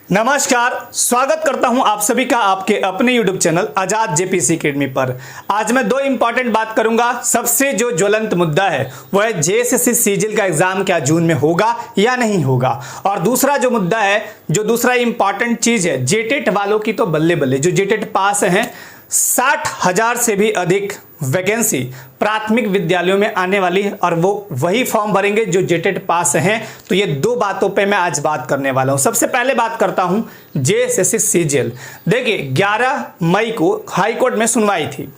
नमस्कार, स्वागत करता हूं आप सभी का आपके अपने YouTube चैनल आजाद जेपीसी एकेडमी पर। आज मैं दो इंपॉर्टेंट बात करूंगा। सबसे जो ज्वलंत मुद्दा है वो है जेएसएससी सीजीएल का एग्जाम क्या जून में होगा या नहीं होगा, और दूसरा जो मुद्दा है, जो दूसरा इंपॉर्टेंट चीज है, जेटेट वालों की तो बल्ले बल्ले, जो जेटेट पास हैं 60,000 से भी अधिक वैकेंसी प्राथमिक विद्यालयों में आने वाली है और वो वही फॉर्म भरेंगे जो जेटेट पास हैं। तो ये दो बातों पे मैं आज बात करने वाला हूं। सबसे पहले बात करता हूं जेएसएससी सीजीएल। देखिए 11 मई को हाई कोर्ट में सुनवाई थी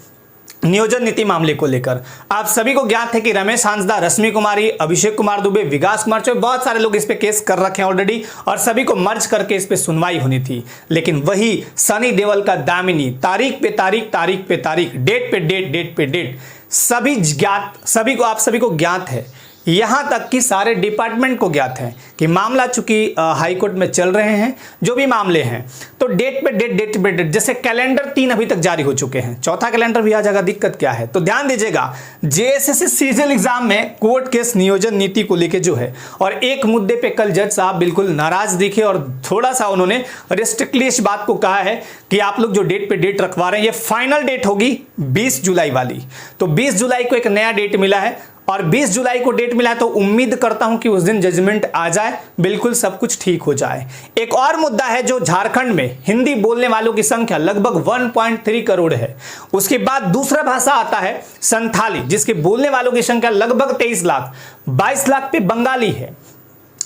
नियोजन नीति मामले को लेकर। आप सभी को ज्ञात है कि रमेश हांसदा, रश्मि कुमारी, अभिषेक कुमार दुबे, विकास कुमार चौबे, बहुत सारे लोग इस पे केस कर रखे हैं ऑलरेडी और सभी को मर्ज करके इस पे सुनवाई होनी थी। लेकिन वही सनी देओल का दामिनी तारीख पे तारीख, डेट पे डेट सभी को ज्ञात है। यहां तक कि सारे डिपार्टमेंट को ज्ञात है कि मामला चूंकि हाई कोर्ट में चल रहे हैं, जो भी मामले हैं, तो डेट पे डेट, जैसे कैलेंडर 3 अभी तक जारी हो चुके हैं, चौथा कैलेंडर भी आ जाएगा। दिक्कत क्या है? तो ध्यान दीजिएगा, जेएसएससी सीजीएल एग्जाम में कोर्ट केस नियोजन नीति को लेके जो है, और एक मुद्दे पे कल जज साहब बिल्कुल नाराज दिखे और थोड़ा सा उन्होंने रिस्ट्रिक्टली इस बात को कहा है कि आप लोग जो डेट पे डेट रखवा रहे हैं, ये फाइनल डेट होगी 20 जुलाई वाली। तो 20 जुलाई को एक नया डेट मिला है और 20 जुलाई को डेट मिला है, तो उम्मीद करता हूं कि उस दिन जजमेंट आ जाए, बिल्कुल सब कुछ ठीक हो जाए। एक और मुद्दा है, जो झारखंड में हिंदी बोलने वालों की संख्या लगभग 1.3 करोड़ है। उसके बाद दूसरा भाषा आता है संथाली, जिसके बोलने वालों की संख्या लगभग 23 लाख, 22 लाख पे बंगाली है।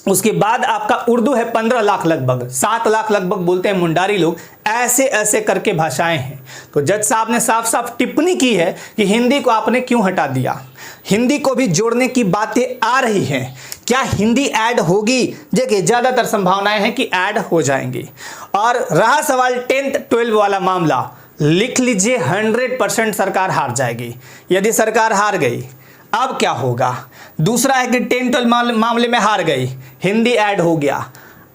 उसके बाद आपका उर्दू है 15 लाख, लगभग 7 लाख लगभग बोलते हैं मुंडारी लोग। ऐसे ऐसे करके भाषाएं हैं। तो जज साहब ने साफ साफ टिप्पणी की है कि हिंदी को आपने क्यों हटा दिया। हिंदी को भी जोड़ने की बातें आ रही हैं। क्या हिंदी ऐड होगी? देखिए ज्यादातर संभावनाएं हैं कि ऐड हो जाएंगी। और रहा सवाल 10th 12 वाला मामला, लिख लीजिए 100% सरकार हार जाएगी। यदि सरकार हार गई, अब क्या होगा? दूसरा है कि 10-12 मामले में हार गई, हिंदी ऐड हो गया।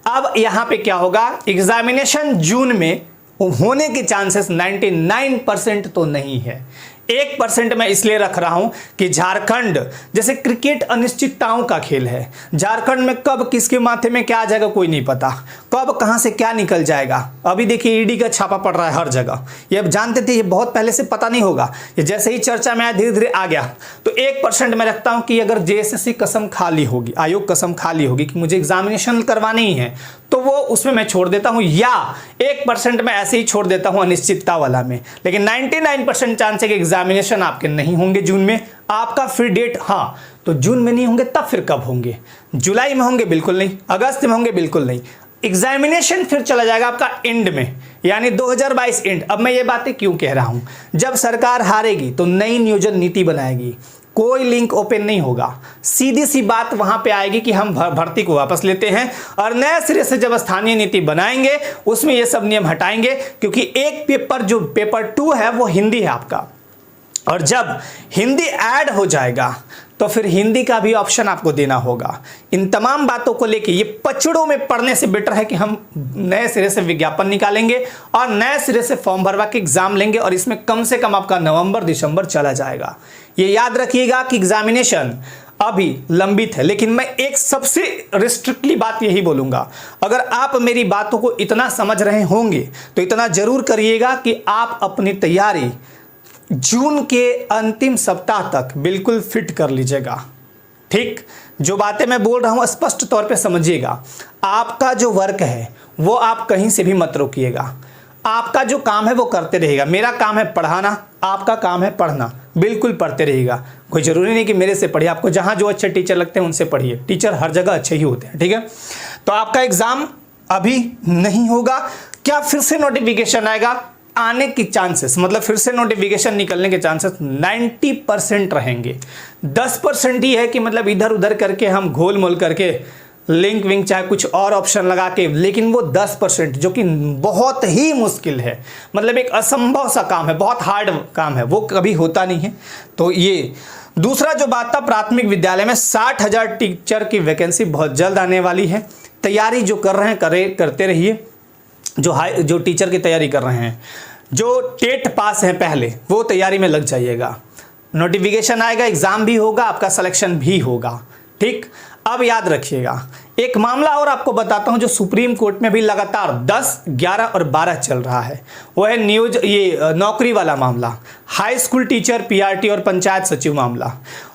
अब यहां पे क्या होगा? एग्जामिनेशन जून में होने के चांसेस 99% तो नहीं है। 1% मैं इसलिए रख रहा हूं कि झारखंड जैसे क्रिकेट अनिश्चितताओं का खेल है। झारखंड में कब किसके माथे में क्या आ जाएगा कोई नहीं पता, कब कहां से क्या निकल जाएगा। अभी देखिए ईडी का छापा पड़ रहा है हर जगह। ये अब जानते थे, ये बहुत पहले से पता नहीं होगा, ये जैसे ही चर्चा में आया धीरे धीरे आ गया। तो 1% मैं रखता हूं कि अगर जेएसएससी कसम खा ली होगी, आयोग कसम खा ली होगी कि मुझे एग्जामिनेशन करवानी ही है, तो वो उसमें मैं छोड़ देता हूं, या 1% मैं ऐसे ही छोड़ देता हूं अनिश्चितता वाला में। लेकिन 99% चांस है कि एग्जामिनेशन आपके नहीं होंगे जून में। आपका फ्री डेट, हाँ तो जून में नहीं होंगे, तब फिर कब होंगे? जुलाई में होंगे? बिल्कुल नहीं। अगस्त में होंगे? बिल्कुल नहीं। एग्जामिनेशन फिर चला जाएगा आपका एंड में, यानी 2022 एंड। अब मैं ये बातें क्यों कह रहा हूं? जब सरकार हारेगी तो नई नियोजन नीति बनाएगी, कोई लिंक ओपन नहीं होगा। सीधी सी बात वहां पे आएगी कि हम भर्ती को वापस लेते हैं और नए सिरे से जब स्थानीय नीति बनाएंगे उसमें ये सब नियम हटाएंगे, क्योंकि एक पेपर जो पेपर 2 है वो हिंदी है आपका, और जब हिंदी ऐड हो जाएगा तो फिर हिंदी का भी ऑप्शन आपको देना होगा। इन तमाम बातों को लेके ये पचड़ों में पढ़ने से बेटर है कि हम नए सिरे से विज्ञापन निकालेंगे और नए सिरे से फॉर्म भरवा के एग्जाम लेंगे, और इसमें कम से कम आपका नवंबर दिसंबर चला जाएगा। ये याद रखिएगा कि एग्जामिनेशन अभी लंबित है। लेकिन मैं एक सबसे रिस्ट्रिक्टली बात यही बोलूंगा, अगर आप मेरी बातों को इतना समझ रहे होंगे तो इतना जरूर करिएगा कि आप अपनी तैयारी जून के अंतिम सप्ताह तक बिल्कुल फिट कर लीजिएगा। ठीक, जो बातें मैं बोल रहा हूं स्पष्ट तौर पे समझिएगा। आपका जो वर्क है वो आप कहीं से भी मत रोकिएगा। आपका जो काम है वो करते रहिएगा। मेरा काम है पढ़ाना, आपका काम है पढ़ना। बिल्कुल पढ़ते रहिएगा। कोई जरूरी नहीं कि मेरे से पढ़िए, आपको जहां जो अच्छे टीचर लगते हैं उनसे पढ़िए। टीचर हर जगह अच्छे ही होते हैं। ठीक है, तो आपका एग्जाम अभी नहीं होगा। क्या फिर से नोटिफिकेशन आएगा? आने की चांसेस, मतलब फिर से नोटिफिकेशन निकलने के चांसेस 90% रहेंगे। 10% ही है कि मतलब इधर उधर करके हम घोल मोल करके लिंक विंक चाहे कुछ और ऑप्शन लगा के, लेकिन वो 10% जो कि बहुत ही मुश्किल है, मतलब एक असंभव सा काम है, बहुत हार्ड काम है, वो कभी होता नहीं है। तो ये दूसरा जो बात था, प्राथमिक विद्यालय में 60,000 टीचर की वैकेंसी बहुत जल्द आने वाली है। तैयारी जो कर रहे हैं करते रहिए। जो टीचर की तैयारी कर रहे हैं, जो टेट पास हैं पहले, वो तैयारी में लग जाइएगा। नोटिफिकेशन आएगा, एग्जाम भी होगा, आपका सिलेक्शन भी होगा। ठीक, अब याद रखिएगा, एक मामला और आपको बताता हूं जो सुप्रीम कोर्ट में भी लगातार 10, 11 और 12 चल रहा है। वो है नौकरी वाला मामला, हाई स्कूल टीचर, पीआरटी और पंचायत सचिव मामला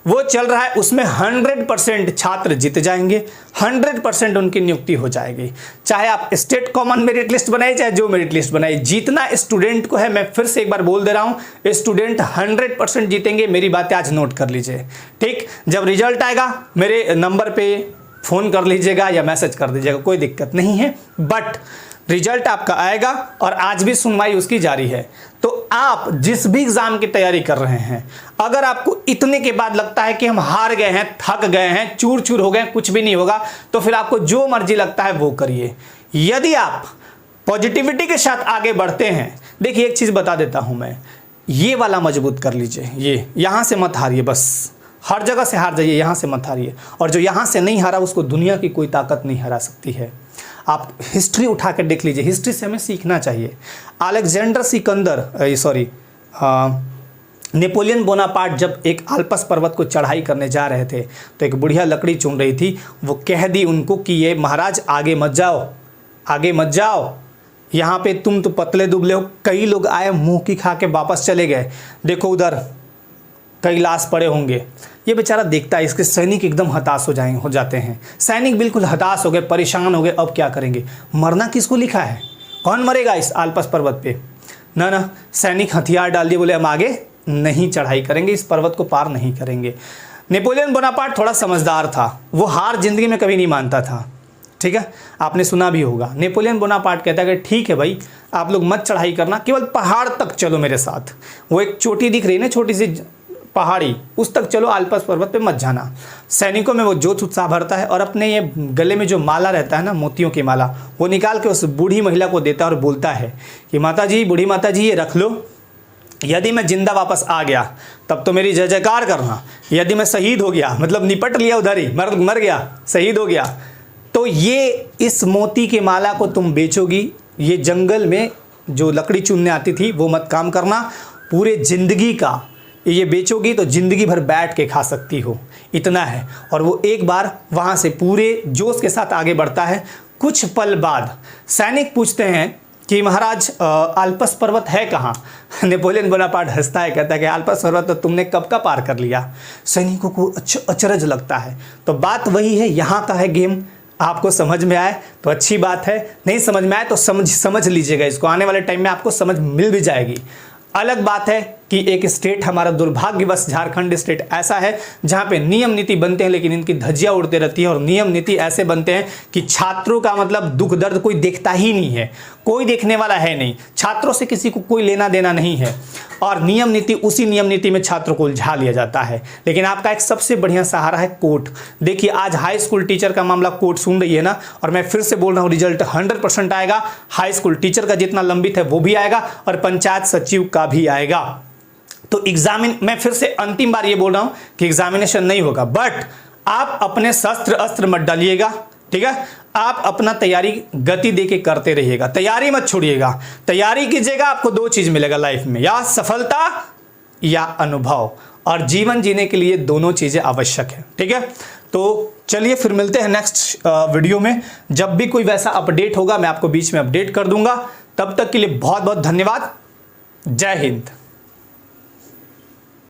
वो चल रहा है। उसमें 100% छात्र जीत जाएंगे, 100% उनकी नियुक्ति हो जाएगी। चाहे आप स्टेट कॉमन मेरिट लिस्ट बनाए, चाहे जो मेरिट लिस्ट बनाए, जीतना स्टूडेंट को है। मैं फिर से एक बार बोल दे रहा हूं, स्टूडेंट 100% जीतेंगे। मेरी बातें आज नोट कर लीजिए, ठीक। जब रिजल्ट आएगा मेरे नंबर पे फ़ोन कर लीजिएगा या मैसेज कर दीजिएगा, कोई दिक्कत नहीं है। बट रिजल्ट आपका आएगा और आज भी सुनवाई उसकी जारी है। तो आप जिस भी एग्ज़ाम की तैयारी कर रहे हैं, अगर आपको इतने के बाद लगता है कि हम हार गए हैं, थक गए हैं, चूर चूर हो गए, कुछ भी नहीं होगा, तो फिर आपको जो मर्जी लगता है वो करिए। यदि आप पॉजिटिविटी के साथ आगे बढ़ते हैं, देखिए एक चीज़ बता देता हूँ मैं, ये वाला मजबूत कर लीजिए, ये यहाँ से मत हारिए, बस हर जगह से हार जाइए, यहाँ से मत हारिए। और जो यहाँ से नहीं हारा उसको दुनिया की कोई ताकत नहीं हरा सकती है। आप हिस्ट्री उठा कर देख लीजिए, हिस्ट्री से हमें सीखना चाहिए। नेपोलियन बोनापार्ट जब एक आल्पस पर्वत को चढ़ाई करने जा रहे थे तो एक बुढ़िया लकड़ी चुन रही थी, वो कह दी उनको कि ये महाराज आगे मत जाओ, आगे मत जाओ, यहाँ पे तुम तो पतले दुबले हो। कई लोग आए, मुँह की खा के वापस चले गए। देखो उधर कई लाश पड़े होंगे। ये बेचारा देखता है, इसके सैनिक एकदम हताश हो जाते हैं। सैनिक बिल्कुल हताश हो गए, परेशान हो गए, अब क्या करेंगे। मरना किसको लिखा है, कौन मरेगा इस आल्पस पर्वत पे? ना, सैनिक हथियार डाल दिए, बोले हम आगे नहीं चढ़ाई करेंगे, इस पर्वत को पार नहीं करेंगे। नेपोलियन बोनापार्ट थोड़ा समझदार था, वो हार जिंदगी में कभी नहीं मानता था, ठीक है, आपने सुना भी होगा। नेपोलियन बोनापार्ट कहता है कि ठीक है भाई, आप लोग मत चढ़ाई करना, केवल पहाड़ तक चलो मेरे साथ। वो एक चोटी दिख रही है ना, छोटी सी पहाड़ी, उस तक चलो, आल्पस पर्वत पे मत जाना। सैनिकों में वो जोश उत्साह भरता है और अपने ये गले में जो माला रहता है ना, मोतियों की माला, वो निकाल के उस बूढ़ी महिला को देता है और बोलता है कि माता जी, बूढ़ी माता जी, ये रख लो, यदि मैं जिंदा वापस आ गया तब तो मेरी जय जयकार करना, यदि मैं शहीद हो गया, मतलब निपट लिया उधर ही, मर गया, शहीद हो गया, तो ये इस मोती की माला को तुम बेचोगी। ये जंगल में जो लकड़ी चुनने आती थी वो मत काम करना, पूरे ज़िंदगी का ये बेचोगी तो ज़िंदगी भर बैठ के खा सकती हो, इतना है। और वो एक बार वहाँ से पूरे जोश के साथ आगे बढ़ता है। कुछ पल बाद सैनिक पूछते हैं कि महाराज आल्पस पर्वत है कहाँ? नेपोलियन बोनापार्ट हंसता है, कहता है कि आल्पस पर्वत तो तुमने कब का पार कर लिया। सैनिकों को अचरज लगता है। तो बात वही है, यहाँ का है गेम। आपको समझ में आए तो अच्छी बात है, नहीं समझ में आए तो समझ लीजिएगा इसको, आने वाले टाइम में आपको समझ मिल भी जाएगी। अलग बात है कि एक स्टेट, हमारा दुर्भाग्यवश झारखंड स्टेट ऐसा है जहाँ पे नियम नीति बनते हैं लेकिन इनकी धज्जियाँ उड़ते रहती है। और नियम नीति ऐसे बनते हैं कि छात्रों का मतलब दुख दर्द कोई देखता ही नहीं है, कोई देखने वाला है नहीं, छात्रों से किसी को कोई लेना देना नहीं है। और नियम नीति, उसी नियम नीति में छात्रों को उलझा लिया जाता है। लेकिन आपका एक सबसे बढ़िया सहारा है कोर्ट। देखिए आज हाई स्कूल टीचर का मामला कोर्ट सुन रही है ना, और मैं फिर से बोल रहा हूँ, रिजल्ट 100% आएगा। हाई स्कूल टीचर का जितना लंबित है वो भी आएगा और पंचायत सचिव का भी आएगा। तो मैं फिर से अंतिम बार ये बोल रहा हूं कि एग्जामिनेशन नहीं होगा, बट आप अपने शस्त्र अस्त्र मत डालिएगा, ठीक है। आप अपना तैयारी गति देके करते रहिएगा, तैयारी मत छोड़िएगा। तैयारी कीजिएगा, आपको 2 चीज मिलेगा लाइफ में, या सफलता या अनुभव। और जीवन जीने के लिए दोनों चीजें आवश्यक है, ठीक है। तो चलिए फिर मिलते हैं नेक्स्ट वीडियो में। जब भी कोई वैसा अपडेट होगा मैं आपको बीच में अपडेट कर दूंगा। तब तक के लिए बहुत बहुत धन्यवाद। जय हिंद।